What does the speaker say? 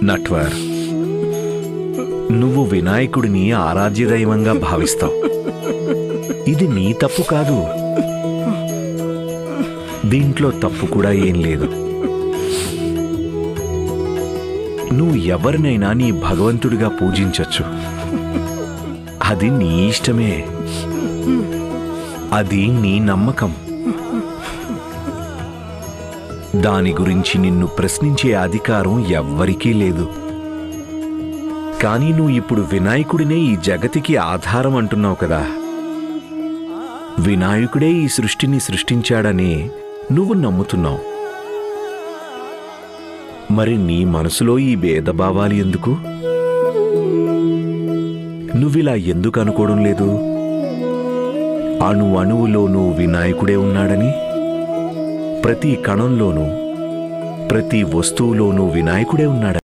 నట్వర్, నువ్వు వినాయకుడిని ఆరాధ్య దైవంగా భావిస్తావు. ఇది నీ తప్పు కాదు. దీంట్లో తప్పు కూడా ఏం లేదు. నువ్వు ఎవరినైనా నీ భగవంతుడిగా పూజించొచ్చు. అది నీ ఇష్టమే. అది నీ నమ్మకం. దాని గురించి నిన్ను ప్రశ్నించే అధికారం ఎవ్వరికీ లేదు. కానీ నువ్వు ఇప్పుడు వినాయకుడినే ఈ జగతికి ఆధారం అంటున్నావు కదా. వినాయకుడే ఈ సృష్టిని సృష్టించాడని నువ్వు నమ్ముతున్నావు. మరి నీ మనసులో ఈ భేదభావాలు ఎందుకు? నువ్విలా ఎందుకు అనుకోవడం లేదు? అణువులోనూ వినాయకుడే ఉన్నాడని, ప్రతి కణంలోనూ ప్రతి వస్తువులోనూ వినాయకుడే ఉన్నాడు.